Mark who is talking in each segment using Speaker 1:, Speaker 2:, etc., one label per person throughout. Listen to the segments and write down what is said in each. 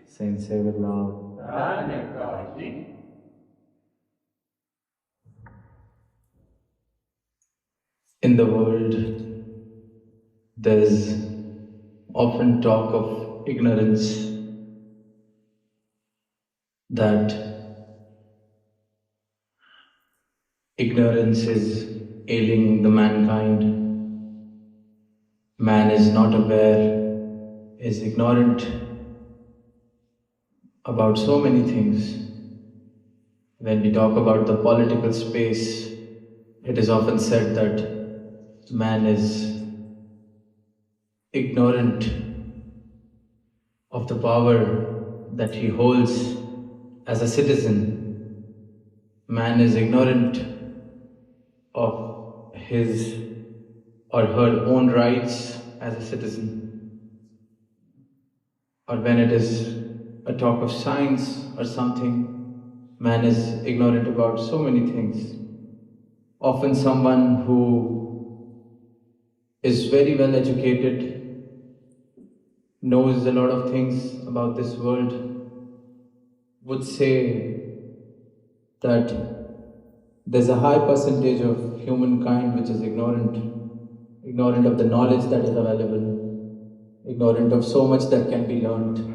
Speaker 1: Sense with love. In the world, there's often talk of ignorance, that ignorance is ailing the mankind. Man is not aware, is ignorant about so many things. When we talk about the political space, it is often said that man is ignorant of the power that he holds as a citizen. Man is ignorant of his or her own rights as a citizen. Or when it is a talk of science or something, man is ignorant about so many things. Often someone who is very well educated, knows a lot of things about this world, would say that there's a high percentage of humankind which is ignorant of the knowledge that is available, ignorant of so much that can be learned.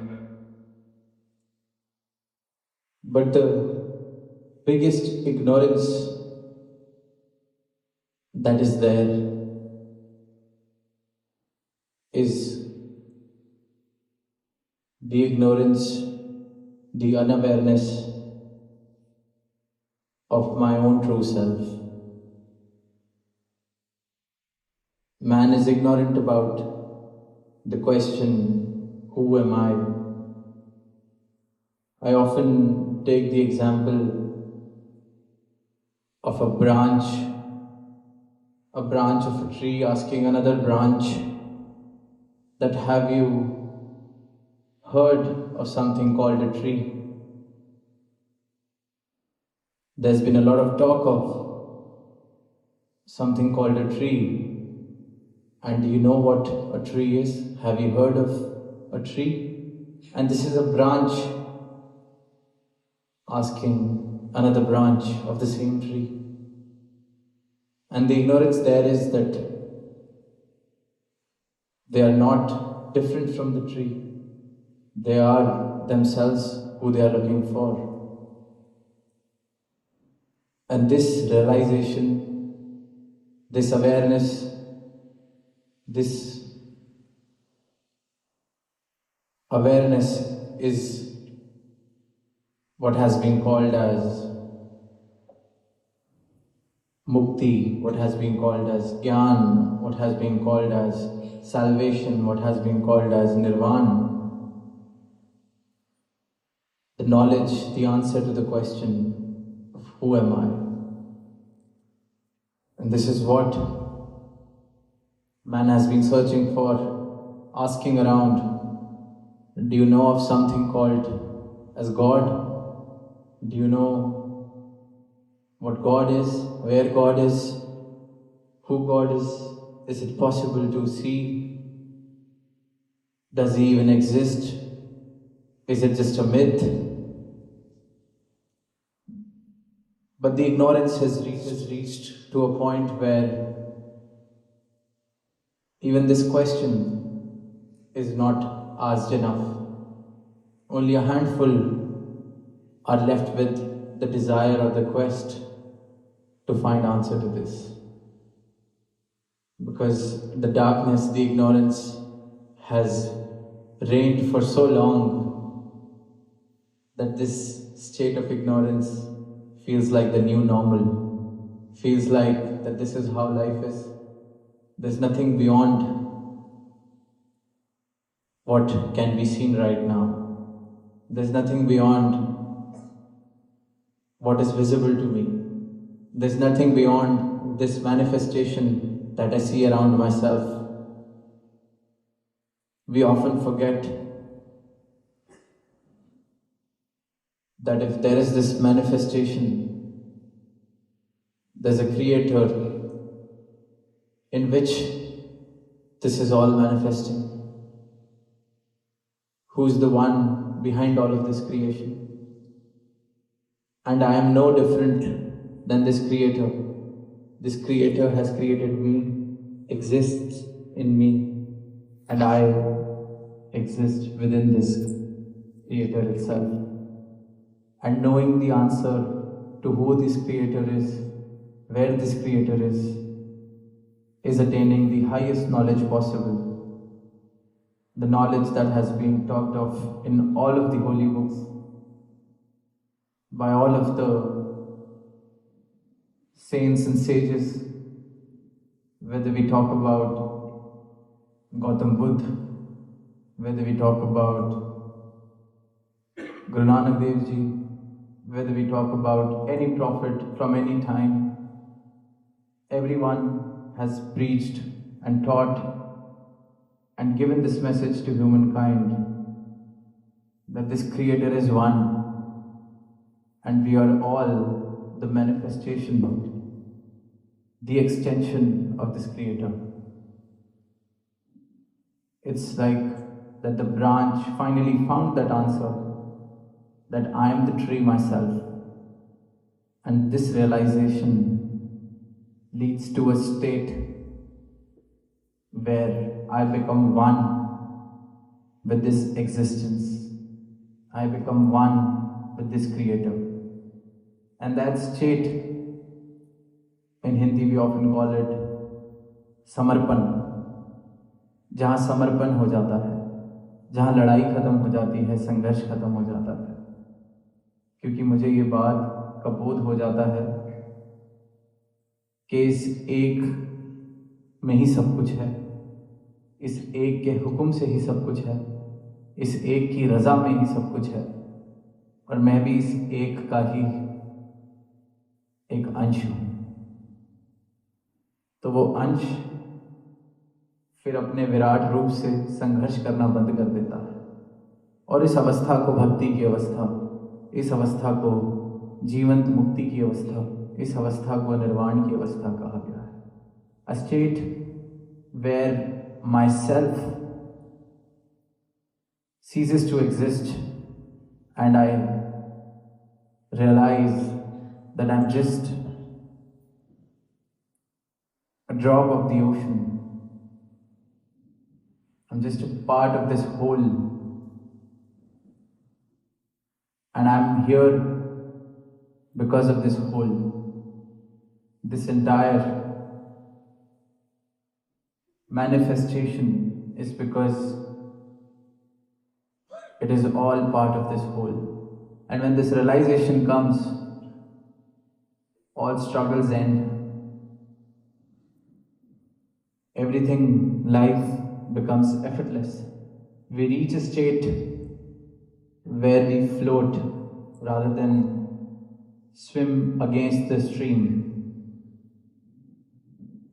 Speaker 1: But the biggest ignorance that is there is the ignorance, the unawareness of my own true self. Man is ignorant about the question, who am I? I often take the example of a branch of a tree asking another branch that, have you heard of something called a tree? There's been a lot of talk of something called a tree. And do you know what a tree is? Have you heard of a tree? And this is a branch asking another branch of the same tree. And the ignorance there is that they are not different from the tree. They are themselves who they are looking for. And this realization, this awareness, this awareness is what has been called as mukti, what has been called as gyan, what has been called as salvation, what has been called as nirvana. The knowledge, the answer to the question of who am I? And this is what man has been searching for, asking around. Do you know of something called as God? Do you know what God is, where God is, who God is? Is it possible to see? Does He even exist? Is it just a myth? But the ignorance has reached to a point where even this question is not asked enough. Only a handful are left with the desire or the quest to find answer to this. Because the darkness, the ignorance has reigned for so long that this state of ignorance feels like the new normal, feels like that this is how life is. There's nothing beyond what can be seen right now. There's nothing beyond what is visible to me. There's nothing beyond this manifestation that I see around myself. We often forget that if there is this manifestation, there's a creator in which this is all manifesting. who's the one behind all of this creation. And I am no different than this creator. This creator has created me, exists in me, and I exist within this creator itself. And knowing the answer to who this creator is, where this creator is attaining the highest knowledge possible. The knowledge that has been talked of in all of the holy books, by all of the saints and sages, whether we talk about Gautam Buddha, whether we talk about Guru Nanak Dev Ji, whether we talk about any prophet from any time, everyone has preached and taught and given this message to humankind that this creator is one and we are all the manifestation, the extension of this creator. It's like that the branch finally found that answer, that I am the tree myself. And this realization leads to a state where I become one with this existence. I become one with this creator. And that state, in Hindi we often call it Samarpan. जहाँ समर्पण हो जाता है, जहाँ लड़ाई खत्म हो जाती है, संघर्ष खत्म हो जाता है, क्योंकि मुझे ये बात का बोध हो जाता है कि इस एक में ही सब कुछ है, इस एक के हुक्म से ही सब कुछ है, इस एक की रज़ा में ही सब कुछ है, और मैं भी इस एक का ही एक अंश हूँ। तो वो अंश फिर अपने विराट रूप से संघर्ष करना बंद कर देता है, और इस अवस्था को भक्ति की अवस्था, इस अवस्था को जीवंत मुक्ति की अवस्था, इस अवस्था को निर्वाण की अवस्था कहा गया है। A state where myself ceases to exist and I realize that I'm just a drop of the ocean. I'm just a part of this whole, and I'm here because of this whole. This entire manifestation is because it is all part of this whole. And when this realization comes, all struggles end. Everything, life becomes effortless. We reach a state where we float rather than swim against the stream.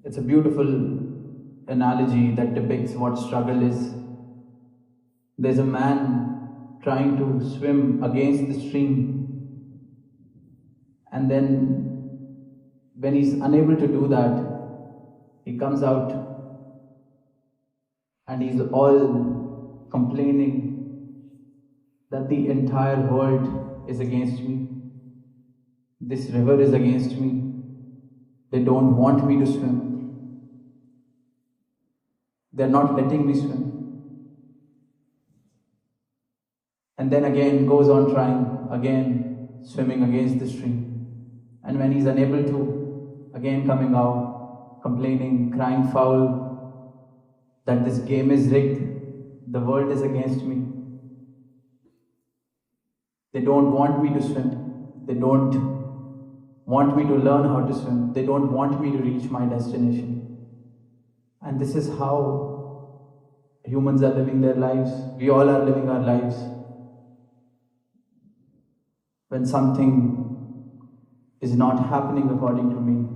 Speaker 1: It's a beautiful analogy that depicts what struggle is. There's a man trying to swim against the stream, and then when he's unable to do that, he comes out and he's all complaining that the entire world is against me. This river is against me. They don't want me to swim. They're not letting me swim. And then again goes on trying, again swimming against the stream. And when he's unable to, again coming out, complaining, crying foul, that this game is rigged, the world is against me. They don't want me to swim. They don't want me to learn how to swim. They don't want me to reach my destination. And this is how humans are living their lives. We all are living our lives. When something is not happening according to me,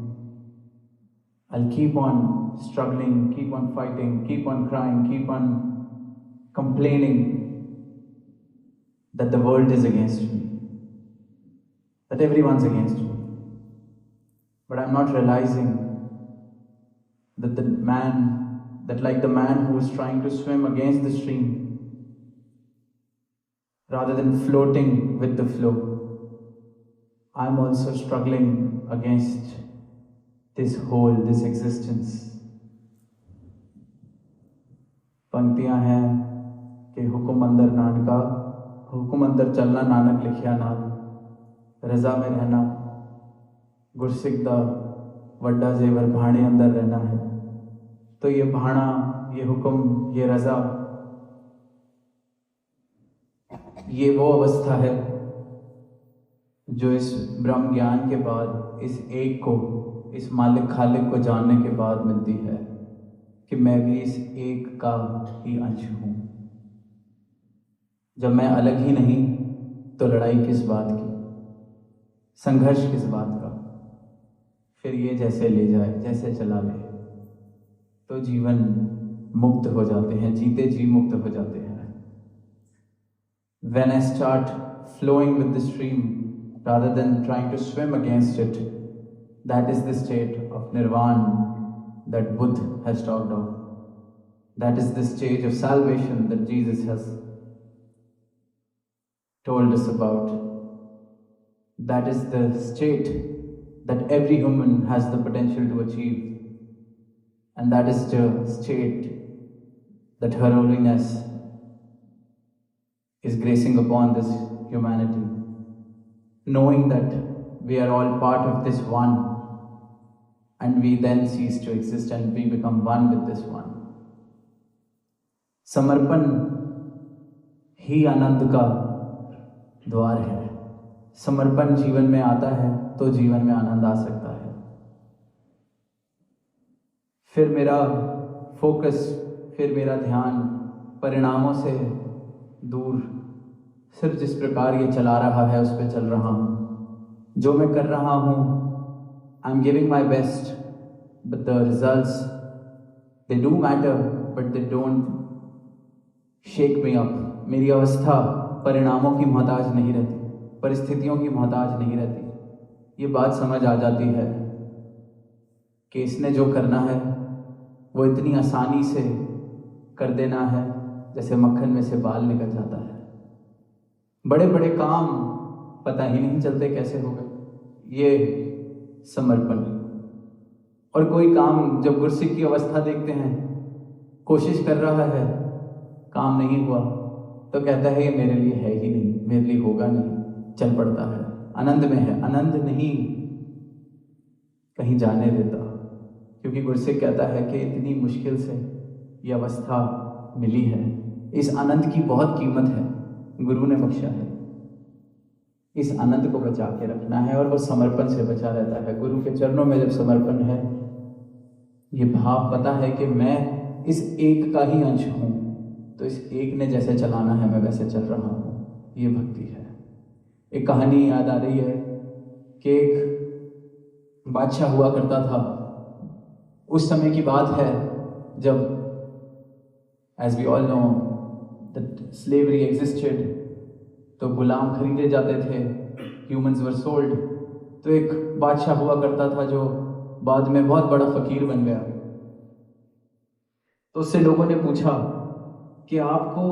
Speaker 1: I'll keep on struggling, keep on fighting, keep on crying, keep on complaining that the world is against me, that everyone's against me. But I'm not realizing that like the man who was trying to swim against the stream, rather than floating with the flow. I'm also struggling against this whole, this existence. पंक्तियां हैं कि हुक्म अंदर नानका, हुक्म अंदर चलना नानक लिखिया नाल, रजा में रहना गुरसिख दा वड्डा जेवर, भाणे अंदर रहना है। तो ये भाणा, ये हुक्म, ये रजा, ये वो अवस्था है जो इस ब्रह्म ज्ञान के बाद, इस एक को, इस मालिक खालिक को जानने के बाद मिलती है कि मैं भी इस एक का ही अंश हूं। जब मैं अलग ही नहीं तो लड़ाई किस बात की, संघर्ष किस बात का। फिर ये जैसे ले जाए, जैसे चला ले, तो जीवन मुक्त हो जाते हैं, जीते जी मुक्त हो जाते हैं। When I start flowing with the stream rather than trying to swim against it, that is the state of nirvana that Buddha has talked of. That is the stage of salvation that Jesus has told us about. That is the state that every human has the potential to achieve. And that is the state that Her Holiness is gracing upon this humanity. Knowing that we are all part of this one, and we then cease to exist and we become one with this one. समर्पण ही आनंद का द्वार है। समर्पण जीवन में आता है तो जीवन में आनंद आ सकता है। फिर मेरा फोकस, फिर मेरा ध्यान परिणामों से दूर, सिर्फ जिस प्रकार ये चला रहा है उस पर चल रहा हूँ। जो मैं कर रहा हूँ, I am giving my best, but the results they do matter, but they don't shake me up. मेरी अवस्था परिणामों की मोहताज नहीं रहती, परिस्थितियों की मोहताज नहीं रहती। ये बात समझ आ जाती है कि इसने जो करना है वो इतनी आसानी से कर देना है जैसे मक्खन में से बाल निकल जाता है। बड़े बड़े काम पता ही नहीं चलते कैसे हो गए। ये समर्पण। और कोई काम जब गुरसिख की अवस्था देखते हैं, कोशिश कर रहा है, काम नहीं हुआ, तो कहता है ये मेरे लिए है ही नहीं, मेरे लिए होगा नहीं, चल पड़ता है, आनंद में है। आनंद नहीं कहीं जाने देता, क्योंकि गुरसिख कहता है कि इतनी मुश्किल से ये अवस्था मिली है, इस आनंद की बहुत कीमत है, गुरु ने बख्शा है। इस आनंद को बचा के रखना है और वो समर्पण से बचा रहता है। गुरु के चरणों में जब समर्पण है, ये भाव पता है कि मैं इस एक का ही अंश हूँ, तो इस एक ने जैसे चलाना है मैं वैसे चल रहा हूँ। ये भक्ति है। एक कहानी याद आ रही है कि एक बादशाह हुआ करता था। उस समय की बात है जब, as we all know that slavery existed, तो गुलाम खरीदे जाते थे, ह्यूमंस वर सोल्ड। तो एक बादशाह हुआ करता था जो बाद में बहुत बड़ा फकीर बन गया। तो उससे लोगों ने पूछा कि आपको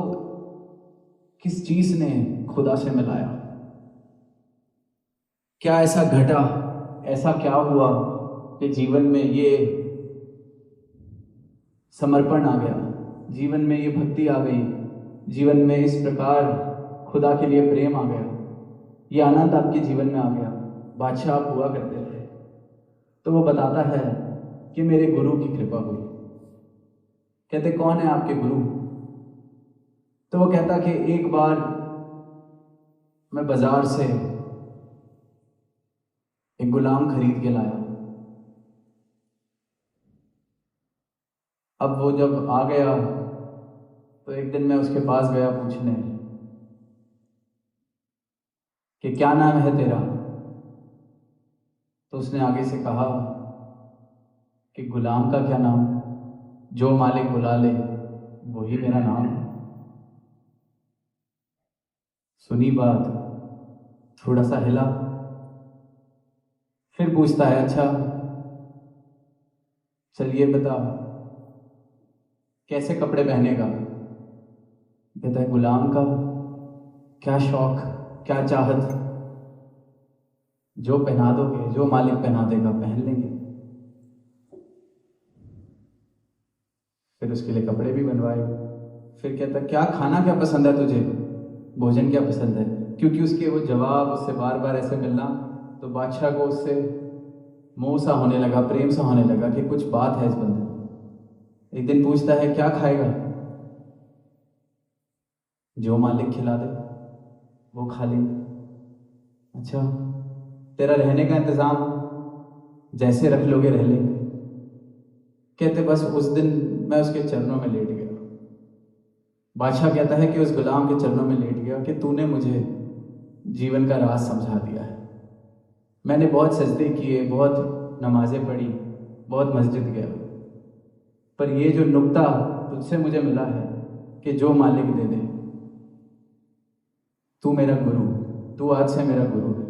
Speaker 1: किस चीज ने खुदा से मिलाया, क्या ऐसा घटा, ऐसा क्या हुआ कि जीवन में ये समर्पण आ गया, जीवन में ये भक्ति आ गई, जीवन में इस प्रकार खुदा के लिए प्रेम आ गया, ये आनंद आपके जीवन में आ गया। बादशाह आप हुआ करते थे। तो वो बताता है कि मेरे गुरु की कृपा हुई। कहते कौन है आपके गुरु? तो वो कहता कि एक बार मैं बाजार से एक गुलाम खरीद के लाया। अब वो जब आ गया तो एक दिन मैं उसके पास गया पूछने कि क्या नाम है तेरा? तो उसने आगे से कहा कि गुलाम का क्या नाम, जो मालिक बुला ले वही मेरा नाम है। सुनी बात, थोड़ा सा हिला, फिर पूछता है अच्छा चलिए बता कैसे कपड़े पहनेगा? कहता है गुलाम का क्या शौक, क्या चाहत, जो पहना दोगे, जो मालिक पहना देगा पहन लेंगे। फिर उसके लिए कपड़े भी बनवाए। फिर कहता क्या खाना क्या पसंद है तुझे, भोजन क्या पसंद है। क्योंकि उसके वो जवाब उससे बार बार ऐसे मिलना, तो बादशाह को उससे मोह सा होने लगा, प्रेम सा होने लगा कि कुछ बात है इस बंदे में। एक दिन पूछता है क्या खाएगा, जो मालिक खिला दे वो खा लेंगे। अच्छा, तेरा रहने का इंतजाम जैसे रख लोगे रह लेंगे। कहते बस उस दिन मैं उसके चरणों में लेट गया। बादशाह कहता है कि उस गुलाम के चरणों में लेट गया कि तूने मुझे जीवन का राज समझा दिया है। मैंने बहुत सजदे किए, बहुत नमाजें पढ़ी, बहुत मस्जिद गया, पर ये जो नुक्ता तुझसे मुझे मिला है कि जो मालिक दे दे, तू मेरा गुरु, तू आज से मेरा गुरु है।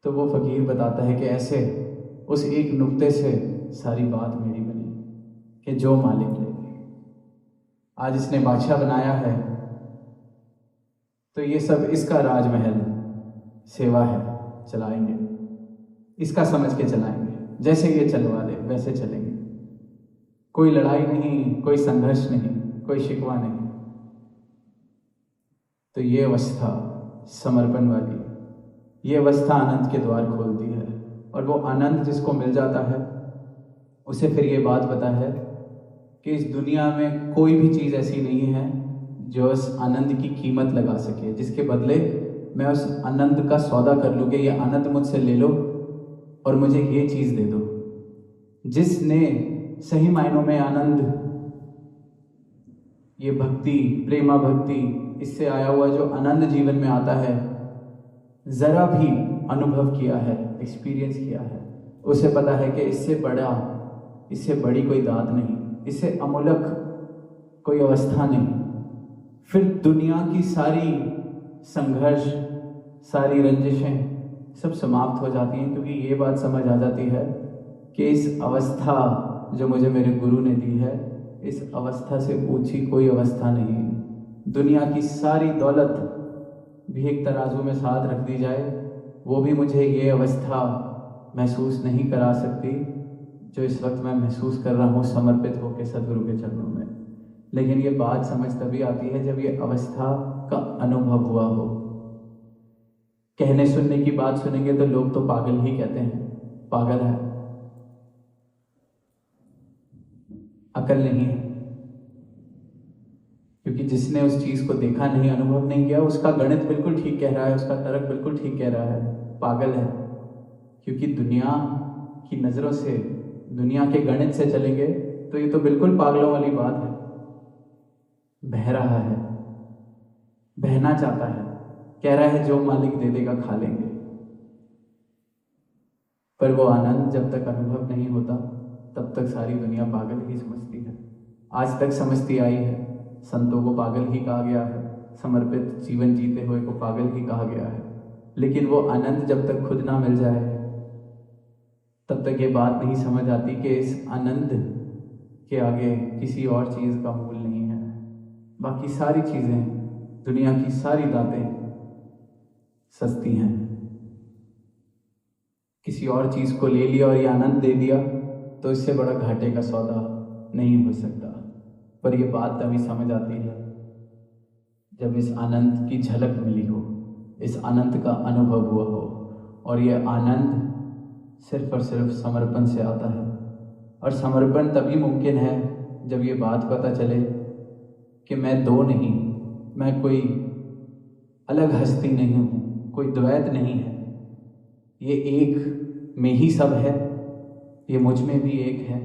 Speaker 1: तो वो फकीर बताता है कि ऐसे उस एक नुक्ते से सारी बात मेरी बनी कि जो मालिक ले दे। आज इसने बादशाह बनाया है तो ये सब इसका राजमहल सेवा है, चलाएंगे, इसका समझ के चलाएंगे, जैसे ये चलवा दे वैसे चलेंगे। कोई लड़ाई नहीं, कोई संघर्ष नहीं, कोई शिकवा नहीं। तो ये अवस्था समर्पण वाली, ये अवस्था आनंद के द्वार खोलती है। और वो आनंद जिसको मिल जाता है उसे फिर ये बात पता है कि इस दुनिया में कोई भी चीज़ ऐसी नहीं है जो उस आनंद की कीमत लगा सके, जिसके बदले मैं उस आनंद का सौदा कर लूँ कि ये आनंद मुझसे ले लो और मुझे ये चीज़ दे दो। जिसने सही मायनों में आनंद, ये भक्ति, प्रेमा भक्ति, इससे आया हुआ जो आनंद जीवन में आता है, जरा भी अनुभव किया है, एक्सपीरियंस किया है, उसे पता है कि इससे बड़ा, इससे बड़ी कोई दात नहीं, इससे अमूलक कोई अवस्था नहीं। फिर दुनिया की सारी संघर्ष, सारी रंजिशें सब समाप्त हो जाती हैं, क्योंकि ये बात समझ आ जाती है कि इस अवस्था जो मुझे मेरे गुरु ने दी है, इस अवस्था से ऊंची कोई अवस्था नहीं। दुनिया की सारी दौलत भी एक तराजू में साथ रख दी जाए, वो भी मुझे ये अवस्था महसूस नहीं करा सकती जो इस वक्त मैं महसूस कर रहा हूँ समर्पित होकर सदगुरु के चरणों में। लेकिन ये बात समझ तभी आती है जब ये अवस्था का अनुभव हुआ हो। कहने सुनने की बात सुनेंगे तो लोग तो पागल ही कहते हैं, पागल है, अकल नहीं है। क्योंकि जिसने उस चीज को देखा नहीं, अनुभव नहीं किया, उसका गणित बिल्कुल ठीक कह रहा है, उसका तर्क बिल्कुल ठीक कह रहा है, पागल है। क्योंकि दुनिया की नजरों से, दुनिया के गणित से चलेंगे तो ये तो बिल्कुल पागलों वाली बात है। बह रहा है, बहना चाहता है, कह रहा है जो मालिक दे देगा खा लेंगे। पर वो आनंद जब तक अनुभव नहीं होता तब तक सारी दुनिया पागल ही समझती है। आज तक समझती आई है, संतों को पागल ही कहा गया है, समर्पित जीवन जीते हुए को पागल ही कहा गया है। लेकिन वो आनंद जब तक खुद ना मिल जाए तब तक ये बात नहीं समझ आती कि इस आनंद के आगे किसी और चीज़ का मूल नहीं है। बाकी सारी चीज़ें, दुनिया की सारी दातें सस्ती हैं। किसी और चीज़ को ले लिया और ये आनंद दे दिया तो इससे बड़ा घाटे का सौदा नहीं हो सकता। पर ये बात तभी समझ आती है जब इस आनंद की झलक मिली हो, इस आनंद का अनुभव हुआ हो। और ये आनंद सिर्फ और सिर्फ समर्पण से आता है। और समर्पण तभी मुमकिन है जब ये बात पता चले कि मैं दो नहीं, मैं कोई अलग हस्ती नहीं हूँ, कोई द्वैत नहीं है, ये एक में ही सब है, ये मुझ में भी एक है।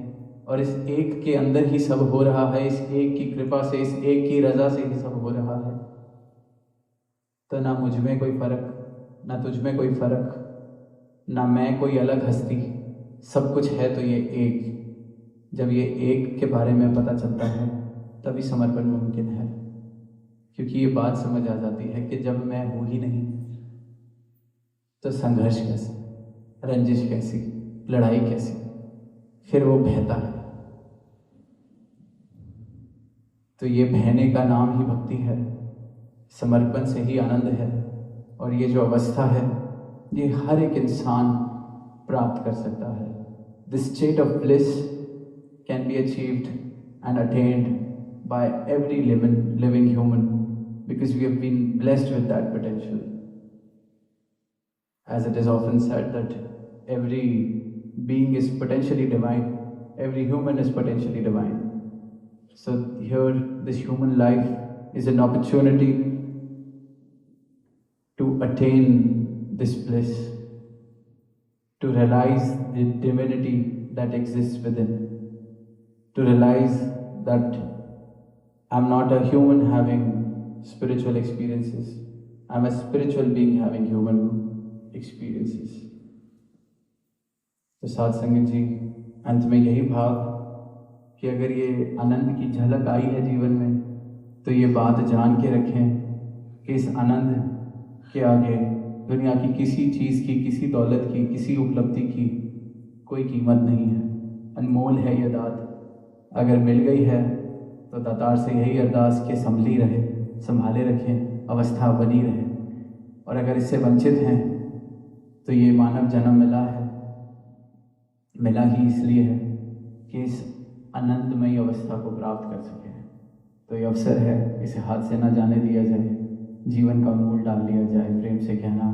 Speaker 1: और इस एक के अंदर ही सब हो रहा है, इस एक की कृपा से, इस एक की रजा से ही सब हो रहा है। तो ना मुझ में कोई फर्क, ना तुझ में कोई फर्क, ना मैं कोई अलग हस्ती, सब कुछ है तो ये एक। जब ये एक के बारे में पता चलता है तभी समर्पण मुमकिन है। क्योंकि ये बात समझ आ जाती है कि जब मैं हूँ ही नहीं तो संघर्ष कैसे, रंजिश कैसी, लड़ाई कैसी। फिर वो बहता है। तो ये बहने का नाम ही भक्ति है। समर्पण से ही आनंद है। और ये जो अवस्था है ये हर एक इंसान प्राप्त कर सकता है। This state of bliss can be achieved and attend bye every living human because we have been blessed with that potential. As it is often said that every being is potentially divine, every human is potentially divine. So here this human life is an opportunity to attain this bliss, to realize the divinity that exists within, to realize that I'm not a human having spiritual experiences, I'm a spiritual being having human experiences. तो साध संगत जी, अंत में यही भाव कि अगर ये आनंद की झलक आई है जीवन में तो ये बात जान के रखें कि इस आनंद के आगे दुनिया की किसी चीज़ की, किसी दौलत की, किसी उपलब्धि की कोई कीमत नहीं है। अनमोल है ये दात। अगर मिल गई है तो दातार से यही अरदास कि संभाले रखें, अवस्था बनी रहे। और अगर इससे वंचित हैं तो ये मानव जन्म मिला ही इसलिए है कि इस आनंदमयी अवस्था को प्राप्त कर सके। तो ये अवसर है, इसे हाथ से ना जाने दिया जाए, जीवन का मूल डाल लिया जाए। प्रेम से कहना